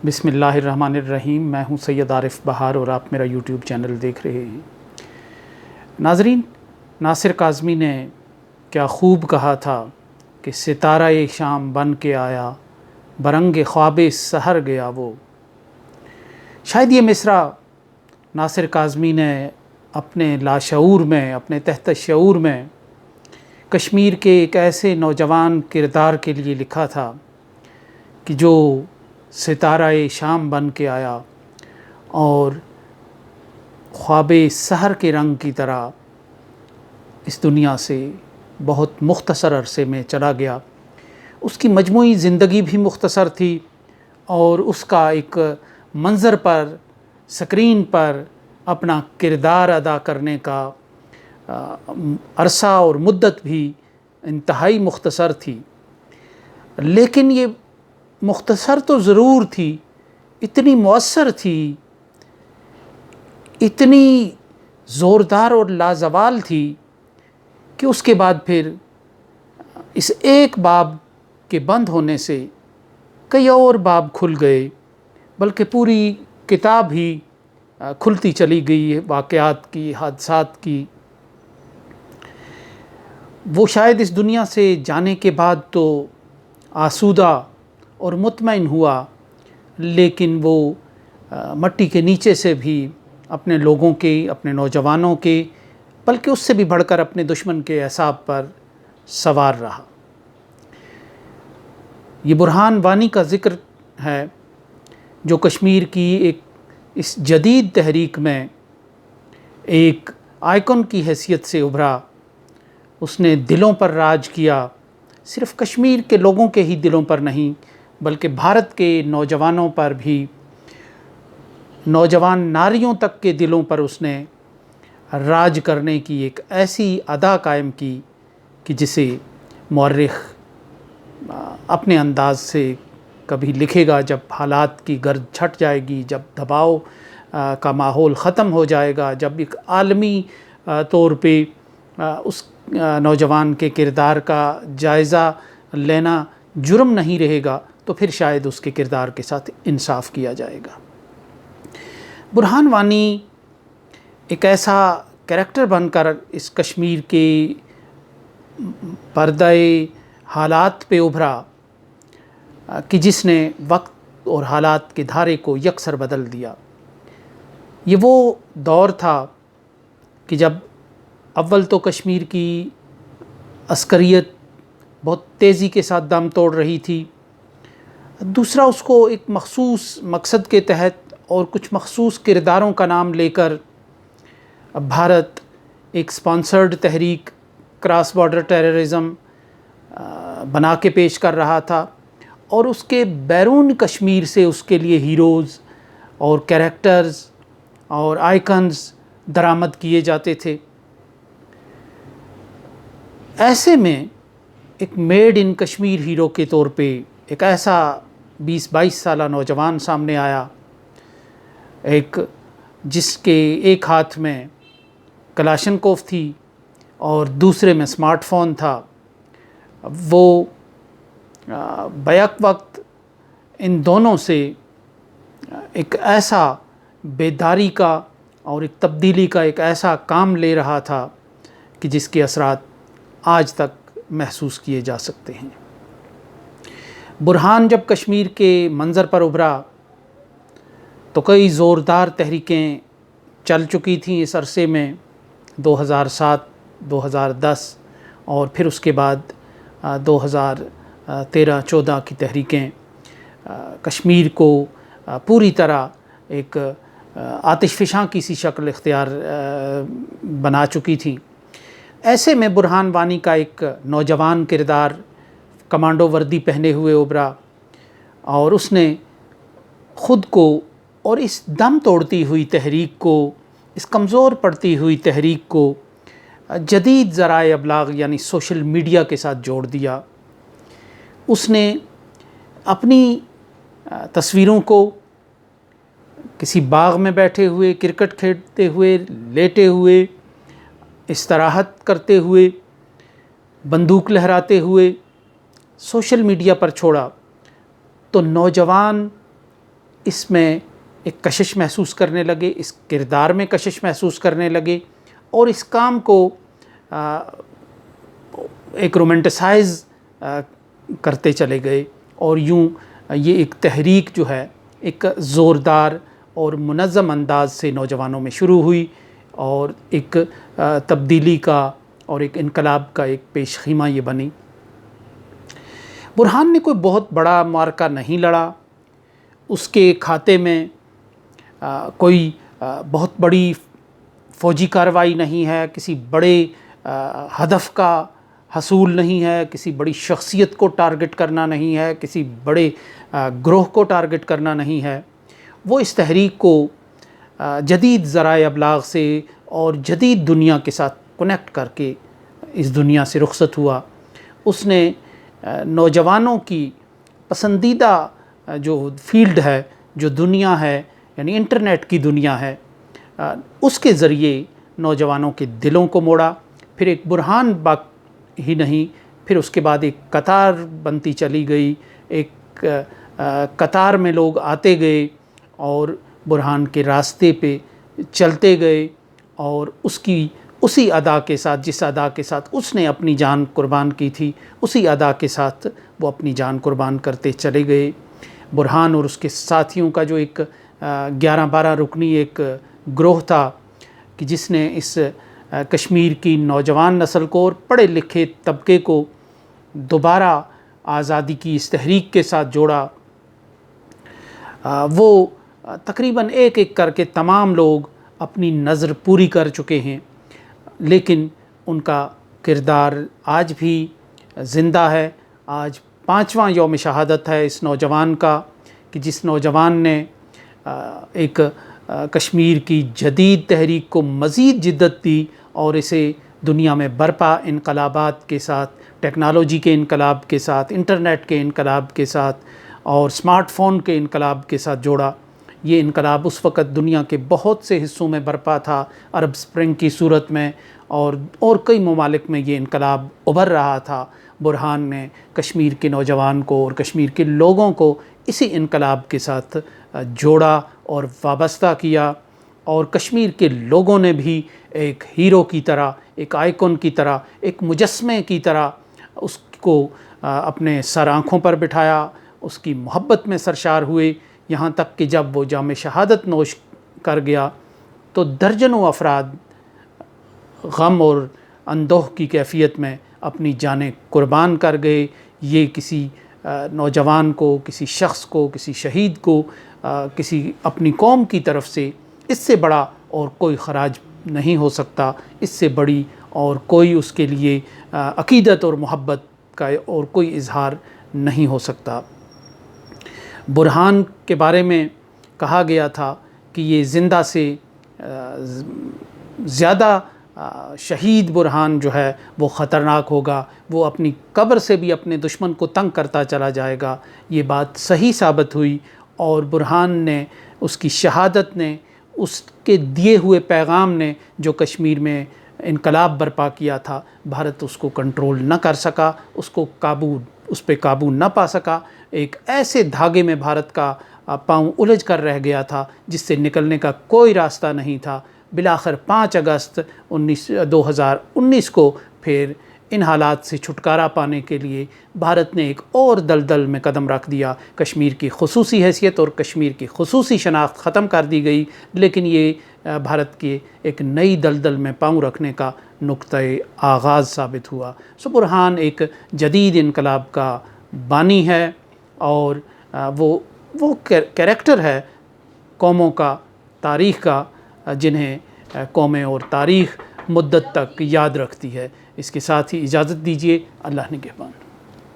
بسم اللہ الرحمن الرحیم۔ میں ہوں سید عارف بہار اور آپ میرا یوٹیوب چینل دیکھ رہے ہیں۔ ناظرین، ناصر کاظمی نے کیا خوب کہا تھا کہ ستارہ شام بن کے آیا، برنگ خواب سحر گیا وہ۔ شاید یہ مصرع ناصر کاظمی نے اپنے لاشعور میں، اپنے تحت شعور میں کشمیر کے ایک ایسے نوجوان کردار کے لیے لکھا تھا کہ جو ستارہ شام بن کے آیا اور خواب سحر کے رنگ کی طرح اس دنیا سے بہت مختصر عرصے میں چلا گیا۔ اس کی مجموعی زندگی بھی مختصر تھی اور اس کا ایک منظر پر، سکرین پر اپنا کردار ادا کرنے کا عرصہ اور مدت بھی انتہائی مختصر تھی، لیکن یہ مختصر تو ضرور تھی، اتنی مؤثر تھی، اتنی زوردار اور لازوال تھی کہ اس کے بعد پھر اس ایک باب کے بند ہونے سے کئی اور باب کھل گئے، بلکہ پوری کتاب ہی کھلتی چلی گئی واقعات کی، حادثات کی۔ وہ شاید اس دنیا سے جانے کے بعد تو آسودہ اور مطمئن ہوا، لیکن وہ مٹی کے نیچے سے بھی اپنے لوگوں کے، اپنے نوجوانوں کے، بلکہ اس سے بھی بڑھ کر اپنے دشمن کے اعصاب پر سوار رہا۔ یہ برہان وانی کا ذکر ہے جو کشمیر کی ایک اس جدید تحریک میں ایک آئیکن کی حیثیت سے ابھرا۔ اس نے دلوں پر راج کیا، صرف کشمیر کے لوگوں کے ہی دلوں پر نہیں بلکہ بھارت کے نوجوانوں پر بھی، نوجوان ناریوں تک کے دلوں پر اس نے راج کرنے کی ایک ایسی ادا قائم کی کہ جسے مورخ اپنے انداز سے کبھی لکھے گا جب حالات کی گرد چھٹ جائے گی، جب دباؤ کا ماحول ختم ہو جائے گا، جب ایک عالمی طور پہ اس نوجوان کے کردار کا جائزہ لینا جرم نہیں رہے گا، تو پھر شاید اس کے کردار کے ساتھ انصاف کیا جائے گا۔ برہان وانی ایک ایسا کریکٹر بن کر اس کشمیر کے پردہ حالات پہ ابھرا کہ جس نے وقت اور حالات کے دھارے کو یکسر بدل دیا۔ یہ وہ دور تھا کہ جب اول تو کشمیر کی عسکریت بہت تیزی کے ساتھ دم توڑ رہی تھی، دوسرا اس کو ایک مخصوص مقصد کے تحت اور کچھ مخصوص کرداروں کا نام لے کر بھارت ایک سپانسرڈ تحریک، کراس بارڈر ٹیررزم بنا کے پیش کر رہا تھا، اور اس کے بیرون کشمیر سے اس کے لیے ہیروز اور کریکٹرز اور آئیکنز درآمد کیے جاتے تھے۔ ایسے میں ایک میڈ ان کشمیر ہیرو کے طور پہ ایک ایسا 20-22 سالہ نوجوان سامنے آیا، ایک جس کے ایک ہاتھ میں کلاشنکوف تھی اور دوسرے میں سمارٹ فون تھا۔ وہ بیک وقت ان دونوں سے ایک ایسا بیداری کا اور ایک تبدیلی کا ایک ایسا کام لے رہا تھا کہ جس کے اثرات آج تک محسوس کیے جا سکتے ہیں۔ برہان جب کشمیر کے منظر پر ابھرا تو کئی زوردار تحریکیں چل چکی تھیں اس عرصے میں، 2007، 2010 اور پھر اس کے بعد 2013-14 کی تحریکیں کشمیر کو پوری طرح ایک آتش فشاں کی سی شکل اختیار بنا چکی تھیں۔ ایسے میں برہان وانی کا ایک نوجوان کردار کمانڈو وردی پہنے ہوئے ابھرا، اور اس نے خود کو اور اس دم توڑتی ہوئی تحریک کو، اس کمزور پڑتی ہوئی تحریک کو جدید ذرائع ابلاغ یعنی سوشل میڈیا کے ساتھ جوڑ دیا۔ اس نے اپنی تصویروں کو کسی باغ میں بیٹھے ہوئے، کرکٹ کھیلتے ہوئے، لیٹے ہوئے، استراحت کرتے ہوئے، بندوق لہراتے ہوئے سوشل میڈیا پر چھوڑا، تو نوجوان اس میں ایک کشش محسوس کرنے لگے، اس کردار میں کشش محسوس کرنے لگے، اور اس کام کو ایک رومنٹسائز کرتے چلے گئے، اور یوں یہ ایک تحریک جو ہے ایک زوردار اور منظم انداز سے نوجوانوں میں شروع ہوئی، اور ایک تبدیلی کا اور ایک انقلاب کا ایک پیش خیمہ یہ بنی۔ برہان نے کوئی بہت بڑا معرکہ نہیں لڑا، اس کے کھاتے میں کوئی بہت بڑی فوجی کارروائی نہیں ہے، کسی بڑے ہدف کا حصول نہیں ہے، کسی بڑی شخصیت کو ٹارگٹ کرنا نہیں ہے، کسی بڑے گروہ کو ٹارگٹ کرنا نہیں ہے۔ وہ اس تحریک کو جدید ذرائع ابلاغ سے اور جدید دنیا کے ساتھ کنیکٹ کر کے اس دنیا سے رخصت ہوا۔ اس نے نوجوانوں کی پسندیدہ جو فیلڈ ہے، جو دنیا ہے، یعنی انٹرنیٹ کی دنیا ہے، اس کے ذریعے نوجوانوں کے دلوں کو موڑا۔ پھر ایک برہان ہی نہیں، پھر اس کے بعد ایک قطار بنتی چلی گئی، ایک قطار میں لوگ آتے گئے اور برہان کے راستے پہ چلتے گئے، اور اسی ادا کے ساتھ، جس ادا کے ساتھ اس نے اپنی جان قربان کی تھی، اسی ادا کے ساتھ وہ اپنی جان قربان کرتے چلے گئے۔ برہان اور اس کے ساتھیوں کا جو ایک 11-12 رکنی ایک گروہ تھا کہ جس نے اس کشمیر کی نوجوان نسل کو اور پڑھے لکھے طبقے کو دوبارہ آزادی کی اس تحریک کے ساتھ جوڑا، وہ تقریباً ایک ایک کر کے تمام لوگ اپنی نظر پوری کر چکے ہیں، لیکن ان کا کردار آج بھی زندہ ہے۔ آج 5واں یوم شہادت ہے اس نوجوان کا، کہ جس نوجوان نے ایک کشمیر کی جدید تحریک کو مزید جدت دی اور اسے دنیا میں برپا انقلابات کے ساتھ، ٹیکنالوجی کے انقلاب کے ساتھ، انٹرنیٹ کے انقلاب کے ساتھ اور اسمارٹ فون کے انقلاب کے ساتھ جوڑا۔ یہ انقلاب اس وقت دنیا کے بہت سے حصوں میں برپا تھا، عرب سپرنگ کی صورت میں، اور کئی ممالک میں یہ انقلاب ابھر رہا تھا۔ برہان نے کشمیر کے نوجوان کو اور کشمیر کے لوگوں کو اسی انقلاب کے ساتھ جوڑا اور وابستہ کیا، اور کشمیر کے لوگوں نے بھی ایک ہیرو کی طرح، ایک آئیکن کی طرح، ایک مجسمے کی طرح اس کو اپنے سر آنکھوں پر بٹھایا، اس کی محبت میں سرشار ہوئے، یہاں تک کہ جب وہ جام شہادت نوش کر گیا تو درجنوں افراد غم اور اندوہ کی کیفیت میں اپنی جانیں قربان کر گئے۔ یہ کسی نوجوان کو، کسی شخص کو، کسی شہید کو، کسی اپنی قوم کی طرف سے اس سے بڑا اور کوئی خراج نہیں ہو سکتا، اس سے بڑی اور کوئی اس کے لیے عقیدت اور محبت کا اور کوئی اظہار نہیں ہو سکتا۔ برہان کے بارے میں کہا گیا تھا کہ یہ زندہ سے زیادہ شہید برہان جو ہے وہ خطرناک ہوگا، وہ اپنی قبر سے بھی اپنے دشمن کو تنگ کرتا چلا جائے گا۔ یہ بات صحیح ثابت ہوئی، اور برہان نے، اس کی شہادت نے، اس کے دیے ہوئے پیغام نے جو کشمیر میں انقلاب برپا کیا تھا، بھارت اس کو کنٹرول نہ کر سکا، اس پہ قابو نہ پا سکا۔ ایک ایسے دھاگے میں بھارت کا پاؤں الجھ کر رہ گیا تھا جس سے نکلنے کا کوئی راستہ نہیں تھا۔ بالآخر 5 اگست 2019 کو پھر ان حالات سے چھٹکارا پانے کے لیے بھارت نے ایک اور دلدل میں قدم رکھ دیا۔ کشمیر کی خصوصی حیثیت اور کشمیر کی خصوصی شناخت ختم کر دی گئی، لیکن یہ بھارت کے ایک نئی دلدل میں پاؤں رکھنے کا نقطۂ آغاز ثابت ہوا۔ برہان ایک جدید انقلاب کا بانی ہے، اور وہ کریکٹر ہے قوموں کا، تاریخ کا، جنہیں قومیں اور تاریخ مدت تک یاد رکھتی ہے۔ اس کے ساتھ ہی اجازت دیجیے، اللہ نگہبان۔